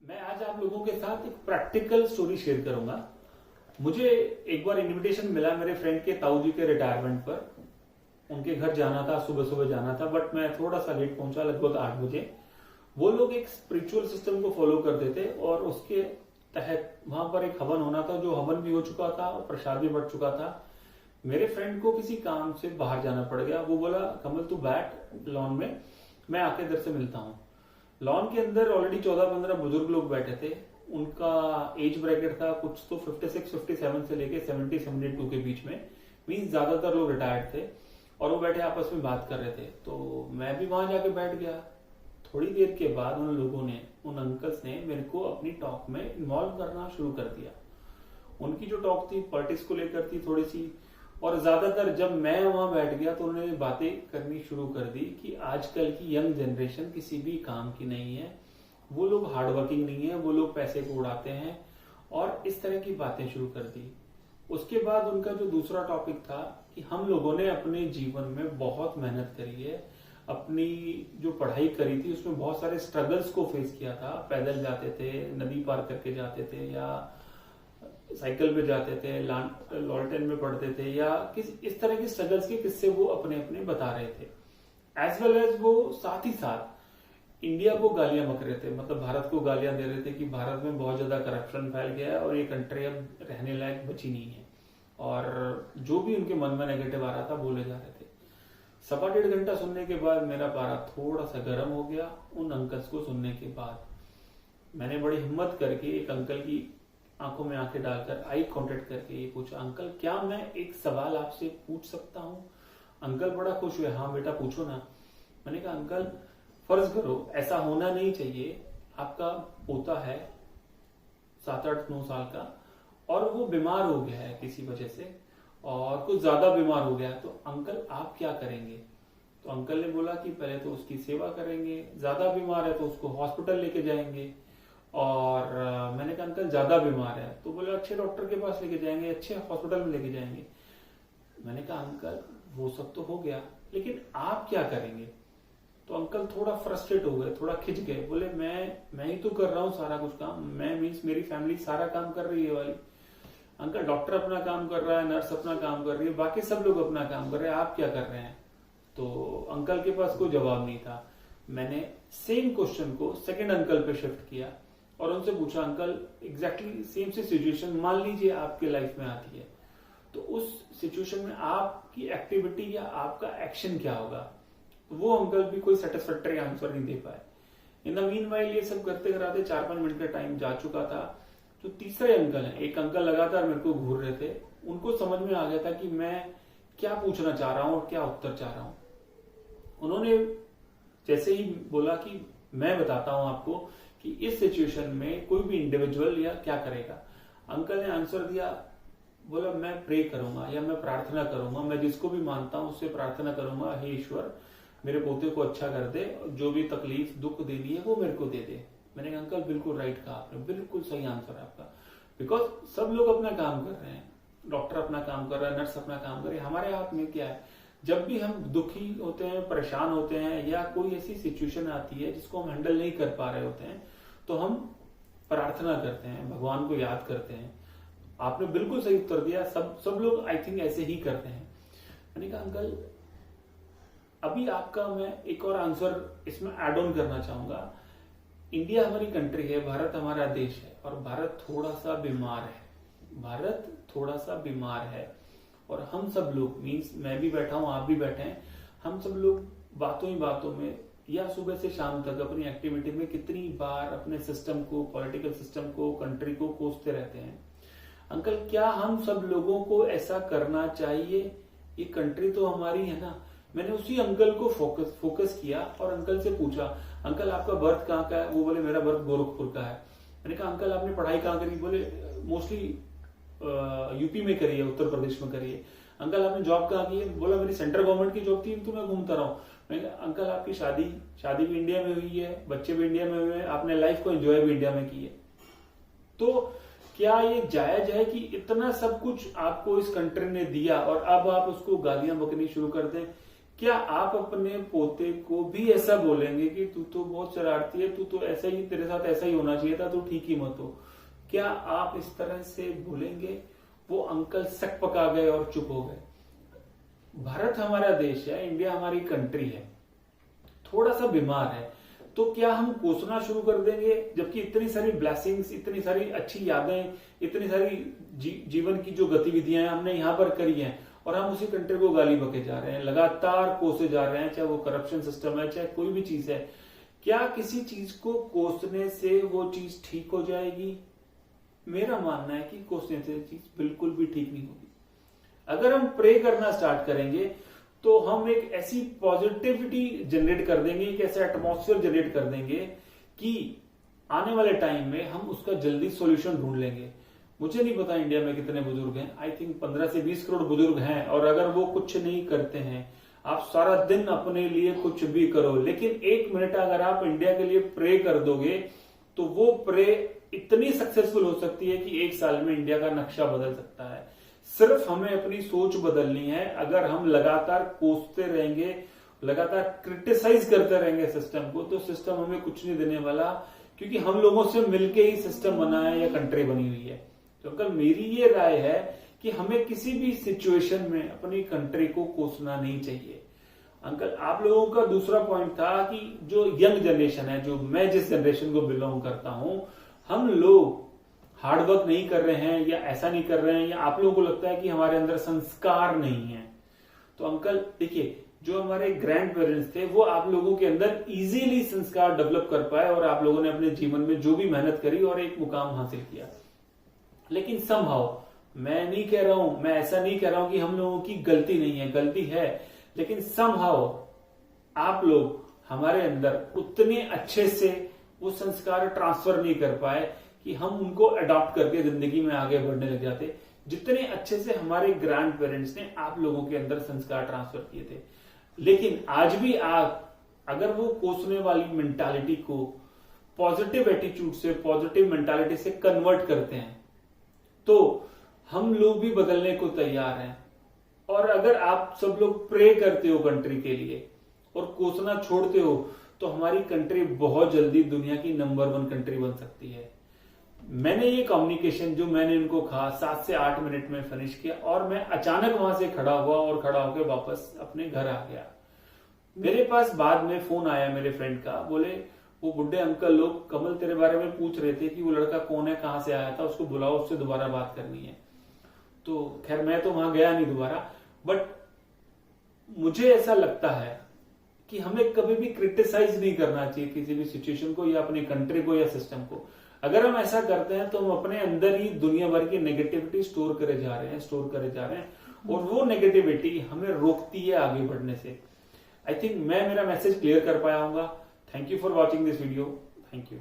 मैं आज आप लोगों के साथ एक प्रैक्टिकल स्टोरी शेयर करूंगा। मुझे एक बार इनविटेशन मिला मेरे फ्रेंड के ताऊ जी के रिटायरमेंट पर। उनके घर जाना था, सुबह सुबह जाना था, बट मैं थोड़ा सा लेट पहुंचा, लगभग 8 बजे। वो लोग एक स्पिरिचुअल सिस्टम को फॉलो करते थे और उसके तहत वहां पर एक हवन होना था, जो हवन भी हो चुका था और प्रसाद भी बढ़ चुका था। मेरे फ्रेंड को किसी काम से बाहर जाना पड़ गया। वो बोला, कमल तू बैठ लॉन में, मैं आके इधर से मिलता हूँ। लॉन के अंदर ऑलरेडी 14-15 बुजुर्ग लोग बैठे थे। उनका एज ब्रैकेट था कुछ तो 56-57 से लेके 70-72 के बीच में। मीन्स ज्यादातर लोग रिटायर्ड थे और वो बैठे आपस में बात कर रहे थे। तो मैं भी वहां जाके बैठ गया। थोड़ी देर के बाद उन लोगों ने, उन अंकल्स ने मेरे को अपनी टॉक में इन्वॉल्व करना शुरू कर दिया। उनकी जो टॉक थी पॉलिटिक्स को लेकर थी थोड़ी सी, और ज्यादातर जब मैं वहां बैठ गया तो उन्होंने बातें करनी शुरू कर दी कि आजकल की यंग जनरेशन किसी भी काम की नहीं है, वो लोग हार्डवर्किंग नहीं है, वो लोग पैसे को उड़ाते हैं, और इस तरह की बातें शुरू कर दी। उसके बाद उनका जो दूसरा टॉपिक था कि हम लोगों ने अपने जीवन में बहुत मेहनत करी है, अपनी जो पढ़ाई करी थी उसमें बहुत सारे स्ट्रगल्स को फेस किया था। पैदल जाते थे, नदी पार करके जाते थे, या साइकिल पे जाते थे, लॉल्टेन में पढ़ते थे, या इस तरह के स्ट्रगल्स के किस्से वो अपने अपने बता रहे थे। एज वेल एज वो साथ ही साथ इंडिया को गालियां बक रहे थे, मतलब भारत को गालियां दे रहे थे कि भारत में बहुत ज्यादा करप्शन फैल गया है और ये कंट्री अब रहने लायक बची नहीं है। और जो भी उनके मन में नेगेटिव आ रहा था बोले जा रहे थे। 1.5 घंटा सुनने के बाद मेरा पारा थोड़ा सा गर्म हो गया। उन अंकल्स को सुनने के बाद मैंने बड़ी हिम्मत करके एक अंकल की आंखों में आंखें डालकर, आई कांटेक्ट करके ये पूछा, अंकल क्या मैं एक सवाल आपसे पूछ सकता हूँ? अंकल बड़ा खुश हुए, हाँ बेटा पूछो ना। मैंने कहा, अंकल फर्ज करो ऐसा होना नहीं चाहिए, आपका पोता है 7-8-9 साल का और वो बीमार हो गया है किसी वजह से, और कुछ ज्यादा बीमार हो गया है, तो अंकल आप क्या करेंगे? तो अंकल ने बोला कि पहले तो उसकी सेवा करेंगे, ज्यादा बीमार है तो उसको हॉस्पिटल लेके जाएंगे। और मैंने कहा, अंकल ज्यादा बीमार है? तो बोले अच्छे डॉक्टर के पास लेके जाएंगे, अच्छे हॉस्पिटल में लेके जाएंगे। मैंने कहा, अंकल वो सब तो हो गया, लेकिन आप क्या करेंगे? तो अंकल थोड़ा फ्रस्ट्रेट हो गए, थोड़ा खिंच गए। बोले मैं ही तो कर रहा हूँ सारा कुछ काम, मैं मीन्स मेरी फैमिली सारा काम कर रही है वाली। अंकल डॉक्टर अपना काम कर रहा है, नर्स अपना काम कर रही है, बाकी सब लोग अपना काम कर रहे हैं, आप क्या कर रहे हैं? तो अंकल के पास कोई जवाब नहीं था। मैंने सेम क्वेश्चन को सेकंड अंकल पे शिफ्ट किया और उनसे पूछा, अंकल एग्जैक्टली सेम सी सिचुएशन मान लीजिए आपके लाइफ में आती है, तो उस सिचुएशन में आपकी एक्टिविटी या आपका एक्शन क्या होगा? वो अंकल भी कोई सेटिस्फैक्टरी आंसर नहीं दे पाए। इन द मीनवाइल ये सब करते कराते 4-5 मिनट का टाइम जा चुका था। जो तीसरे अंकल हैं, एक अंकल लगातार मेरे को घूर रहे थे, उनको समझ में आ गया था कि मैं क्या पूछना चाह रहा हूं और क्या उत्तर चाह रहा हूं। उन्होंने जैसे ही बोला कि मैं बताता हूं आपको कि इस सिचुएशन में कोई भी इंडिविजुअल या क्या करेगा, अंकल ने आंसर दिया, बोला मैं प्रे करूंगा या मैं प्रार्थना करूंगा, मैं जिसको भी मानता हूं उससे प्रार्थना करूंगा, हे ईश्वर मेरे पोते को अच्छा कर दे, जो भी तकलीफ दुख देनी है वो मेरे को दे दे। मैंने कहा, अंकल बिल्कुल राइट कहा आपने, बिल्कुल सही आंसर है आपका। बिकॉज सब लोग अपना काम कर रहे हैं, डॉक्टर अपना काम कर रहा है, नर्स अपना काम कर रही है, हमारे हाथ में क्या है? जब भी हम दुखी होते हैं, परेशान होते हैं, या कोई ऐसी सिचुएशन आती है जिसको हम हैंडल नहीं कर पा रहे होते हैं, तो हम प्रार्थना करते हैं, भगवान को याद करते हैं। आपने बिल्कुल सही उत्तर दिया, सब लोग आई थिंक ऐसे ही करते हैं। मैंने कहा, अंकल अभी आपका मैं एक और आंसर इसमें एड ऑन करना चाहूंगा। इंडिया हमारी कंट्री है, भारत हमारा देश है, और भारत थोड़ा सा बीमार है, भारत थोड़ा सा बीमार है, और हम सब लोग मीन्स मैं भी बैठा हूं, आप भी बैठे हैं, हम सब लोग बातों ही बातों में या सुबह से शाम तक अपनी एक्टिविटी में कितनी बार अपने सिस्टम को, पॉलिटिकल सिस्टम को, कंट्री को कोसते रहते हैं। अंकल क्या हम सब लोगों को ऐसा करना चाहिए? ये कंट्री तो हमारी है ना। मैंने उसी अंकल को फोकस किया और अंकल से पूछा, अंकल आपका बर्थ कहाँ का है? वो बोले मेरा बर्थ गोरखपुर का है। मैंने कहा, अंकल आपने पढ़ाई कहाँ करी? बोले मोस्टली यूपी में करी है, उत्तर प्रदेश में करी है। अंकल आपने जॉब कहाँ की है? बोला मेरी सेंट्रल गवर्नमेंट की जॉब थी तो मैं घूमता रहा हूँ। मैंने कहा, अंकल आपकी शादी भी इंडिया में हुई है, बच्चे भी इंडिया में हुए हैं, आपने लाइफ को एंजॉय भी इंडिया में की है, तो क्या ये जायज है कि इतना सब कुछ आपको इस कंट्री ने दिया और अब आप उसको गालियां बकनी शुरू कर दें? क्या आप अपने पोते को भी ऐसा बोलेंगे कि तू तो बहुत शरारती है, तू तो ऐसा ही, तेरे साथ ऐसा ही होना चाहिए था, तू ठीक ही मत हो? क्या आप इस तरह से बोलेंगे? वो अंकल सक पका गए और चुप हो गए। भारत हमारा देश है, इंडिया हमारी कंट्री है, थोड़ा सा बीमार है तो क्या हम कोसना शुरू कर देंगे? जबकि इतनी सारी ब्लेसिंग्स, इतनी सारी अच्छी यादें, इतनी सारी जीवन की जो गतिविधियां हमने यहां पर करी हैं, और हम उसी कंट्री को गाली बके जा रहे हैं, लगातार कोसे जा रहे हैं, चाहे वो करप्शन सिस्टम है, चाहे कोई भी चीज है। क्या किसी चीज को कोसने से वो चीज ठीक हो जाएगी? मेरा मानना है कि कोसने से चीज बिल्कुल भी ठीक नहीं होगी। अगर हम प्रे करना स्टार्ट करेंगे तो हम एक ऐसी पॉजिटिविटी जनरेट कर देंगे, एक ऐसा एटमॉस्फेयर जनरेट कर देंगे कि आने वाले टाइम में हम उसका जल्दी सॉल्यूशन ढूंढ लेंगे। मुझे नहीं पता इंडिया में कितने बुजुर्ग हैं, आई थिंक 15 से 20 करोड़ बुजुर्ग हैं, और अगर वो कुछ नहीं करते हैं, आप सारा दिन अपने लिए कुछ भी करो, लेकिन 1 मिनट अगर आप इंडिया के लिए प्रे कर दोगे तो वो प्रे इतनी सक्सेसफुल हो सकती है कि 1 साल में इंडिया का नक्शा बदल सकता है। सिर्फ हमें अपनी सोच बदलनी है। अगर हम लगातार कोसते रहेंगे, लगातार क्रिटिसाइज करते रहेंगे सिस्टम को, तो सिस्टम हमें कुछ नहीं देने वाला, क्योंकि हम लोगों से मिलके ही सिस्टम बना है या कंट्री बनी हुई है। तो अंकल मेरी ये राय है कि हमें किसी भी सिचुएशन में अपनी कंट्री को कोसना नहीं चाहिए। अंकल आप लोगों का दूसरा पॉइंट था कि जो यंग जनरेशन है, जो मैं जिस जनरेशन को बिलोंग करता हूं, हम लोग हार्ड वर्क नहीं कर रहे हैं या ऐसा नहीं कर रहे हैं, या आप लोगों को लगता है कि हमारे अंदर संस्कार नहीं है। तो अंकल देखिए, जो हमारे ग्रैंड पेरेंट्स थे वो आप लोगों के अंदर इजीली संस्कार डेवलप कर पाए, और आप लोगों ने अपने जीवन में जो भी मेहनत करी और एक मुकाम हासिल किया। लेकिन समहाउ, मैं नहीं कह रहा हूं, मैं ऐसा नहीं कह रहा हूं कि हम लोगों की गलती नहीं है, गलती है, लेकिन समहाउ आप लोग हमारे अंदर उतने अच्छे से वो संस्कार ट्रांसफर नहीं कर पाए कि हम उनको अडॉप्ट करके जिंदगी में आगे बढ़ने लग जाते, जितने अच्छे से हमारे ग्रैंड पेरेंट्स ने आप लोगों के अंदर संस्कार ट्रांसफर किए थे। लेकिन आज भी आप अगर वो कोसने वाली मेंटालिटी को पॉजिटिव एटीट्यूड से, पॉजिटिव मेंटालिटी से कन्वर्ट करते हैं, तो हम लोग भी बदलने को तैयार हैं। और अगर आप सब लोग प्रे करते हो कंट्री के लिए और कोसना छोड़ते हो, तो हमारी कंट्री बहुत जल्दी दुनिया की नंबर 1 कंट्री बन सकती है। मैंने ये कम्युनिकेशन जो मैंने इनको कहा 7 से 8 मिनट में फिनिश किया, और मैं अचानक वहां से खड़ा हुआ और खड़ा होकर वापस अपने घर आ गया। मेरे पास बाद में फोन आया मेरे फ्रेंड का, बोले वो बुढ़े अंकल लोग कमल तेरे बारे में पूछ रहे थे कि वो लड़का कौन है, कहां से आया था, उसको बुलाओ, उससे दोबारा बात करनी है। तो खैर मैं तो वहां गया नहीं दोबारा, बट मुझे ऐसा लगता है कि हमें कभी भी क्रिटिसाइज नहीं करना चाहिए किसी भी सिचुएशन को, या अपनी कंट्री को, या सिस्टम को। अगर हम ऐसा करते हैं तो हम अपने अंदर ही दुनिया भर की नेगेटिविटी स्टोर करे जा रहे हैं, और वो नेगेटिविटी हमें रोकती है आगे बढ़ने से। आई थिंक मैं मेरा मैसेज क्लियर कर पाया हूंगा। Thank you for watching this video. Thank you.